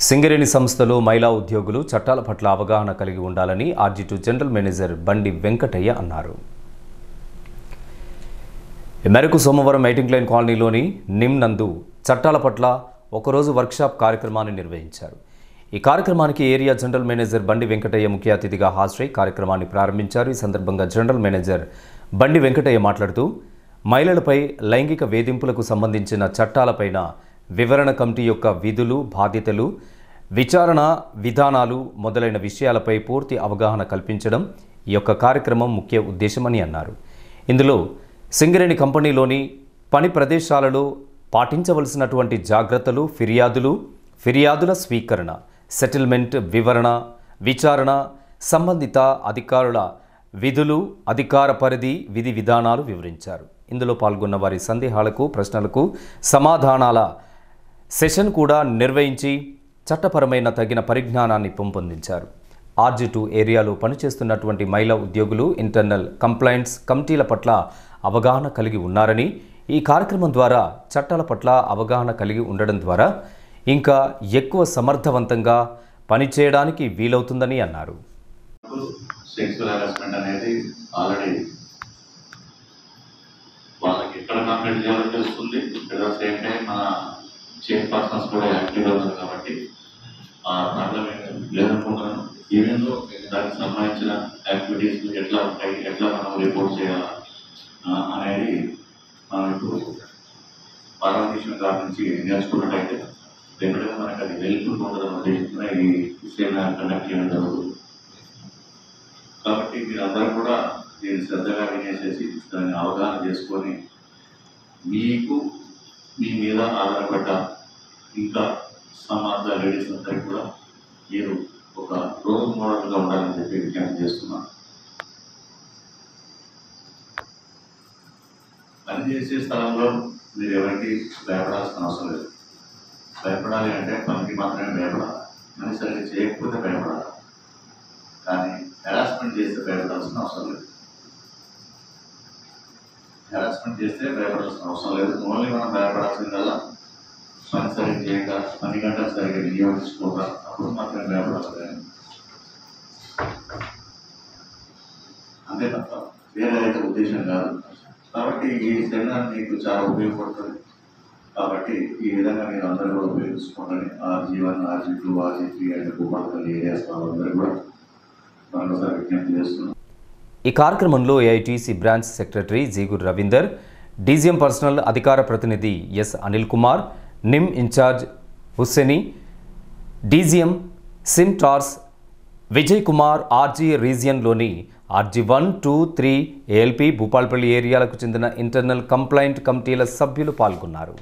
సింగరేణి సంస్థలో మహిళా ఉద్యోగులు చట్టాల పట్ల అవగాహన కలిగి ఉండాలని ఆర్జీ2 జనరల్ మేనేజర్ బండి వెంకటయ్య అన్నారు. ఈ మేరకు సోమవారం మీటింగ్ లైన్ కాలనీలోని నిమ్ నందు చట్టాల పట్ల ఒకరోజు వర్క్షాప్ కార్యక్రమాన్ని నిర్వహించారు. ఈ కార్యక్రమానికి ఏరియా జనరల్ మేనేజర్ బండి వెంకటయ్య ముఖ్య అతిథిగా హాజరై కార్యక్రమాన్ని ప్రారంభించారు. ఈ సందర్భంగా జనరల్ మేనేజర్ బండి వెంకటయ్య మాట్లాడుతూ మహిళలపై లైంగిక వేధింపులకు సంబంధించిన చట్టాలపైన వివరణ కమిటీ యొక్క విధులు, బాధ్యతలు, విచారణ విధానాలు మొదలైన విషయాలపై పూర్తి అవగాహన కల్పించడం ఈ యొక్క కార్యక్రమం ముఖ్య ఉద్దేశమని అన్నారు. ఇందులో సింగరేణి కంపెనీలోని పని ప్రదేశాలలో పాటించవలసినటువంటి జాగ్రత్తలు, ఫిర్యాదుల స్వీకరణ, సెటిల్మెంట్, వివరణ, విచారణ, సంబంధిత అధికారుల విధులు, అధికార పరిధి, విధి విధానాలు వివరించారు. ఇందులో పాల్గొన్న వారి సందేహాలకు, ప్రశ్నలకు సమాధానాల సెషన్ కూడా నిర్వహించి చట్టపరమైన తగిన పరిజ్ఞానాన్ని పెంపొందించారు. ఆర్జీ2 ఏరియాలో పనిచేస్తున్నటువంటి మహిళా ఉద్యోగులు ఇంటర్నల్ కంప్లైంట్స్ కమిటీల పట్ల అవగాహన కలిగి ఉన్నారని, ఈ కార్యక్రమం ద్వారా చట్టాల పట్ల అవగాహన కలిగి ఉండడం ద్వారా ఇంకా ఎక్కువ సమర్థవంతంగా పనిచేయడానికి వీలవుతుందని అన్నారు. సెక్సువల్ హరాస్మెంట్ అనేది ఆల్రెడీ వాళ్ళకి ఎక్కడ కంప్లైంట్ చేయాలో తెలుస్తుంది. అట్ ద సేమ్ టైం మన చైర్పర్సన్స్ కూడా యాక్టివ్గా ఉన్నారు కాబట్టి ఆ ప్రాబ్లం లేదనుకుంటున్నాను. ఈవెన్ దానికి సంబంధించిన యాక్టివిటీస్ ఎట్లా ఉంటాయి, ఎట్లా మనం రిపోర్ట్ చేయాలా అనేది మనం ఇప్పుడు పార్వతీశ్వరం గారి నుంచి నేర్చుకున్నట్టయితే ఎప్పుడైనా మనకు అది వెళ్తుంటూ ఉండడం ఉద్దేశంగా ఈ సెమినార్ కండక్ట్ చేయడం జరుగుతుంది. కాబట్టి మీరందరూ కూడా దీన్ని శ్రద్ధగా వినేసేసి దాన్ని అవగాహన చేసుకొని మీకు మీ మీద ఆధారపడ్డ ఇంకా సమాజ లేడీస్ అందరికీ కూడా మీరు ఒక రోల్ మోడల్గా ఉండాలని చెప్పి విజ్ఞప్తి చేస్తున్నాను. పనిచేసే స్థలంలో మీరు ఎవరికి భయపడాల్సిన అవసరం లేదు. భయపడాలి అంటే పనికి మాత్రమే భయపడాలి, పని సరిగ్గా చేయకపోతే భయపడాలి, కానీ హెరాస్మెంట్ చేస్తే భయపడాల్సిన అవసరం లేదు. హెరాస్మెంట్ చేస్తే భయపడాల్సిన అవసరం లేదు. ఓన్లీ మనం భయపడాల్సిందల్లా పని సరిగ్గా చేయక, పని గంటలు సరిగ్గా వినియోగించుకోక, అప్పుడు మాత్రమే భయపడాలి, అంతే తప్ప వేరే అయితే ఉద్దేశం కాదు. కాబట్టి ఈ సెమినార్ మీకు చాలా ఉపయోగపడుతుంది. కాబట్టి ఈ విధంగా మీరు అందరూ కూడా ఉపయోగించుకోండి. ఆర్జీ1, ఆర్జీ2, ఆర్జీ3 అండ్ భూపాలపల్లి ఏరియాస్ వాళ్ళందరూ కూడా మరోసారి విజ్ఞప్తి చేస్తున్నాం. ఈ కార్యక్రమంలో ఏఐటీసీ బ్రాంచ్ సెక్రటరీ జీగుర్ రవీందర్, డీజీఎం పర్సనల్ అధికార ప్రతినిధి ఎస్ అనిల్ కుమార్, నిమ్ ఇన్ఛార్జ్ హుస్సేని, డీజీఎం సిమ్ టార్స్ విజయ్ కుమార్, ఆర్జీ రీజియన్లోని ఆర్జీ1, 2, 3 ఏఎల్పీ భూపాలపల్లి ఏరియాలకు చెందిన ఇంటర్నల్ కంప్లైంట్ కమిటీల సభ్యులు పాల్గొన్నారు.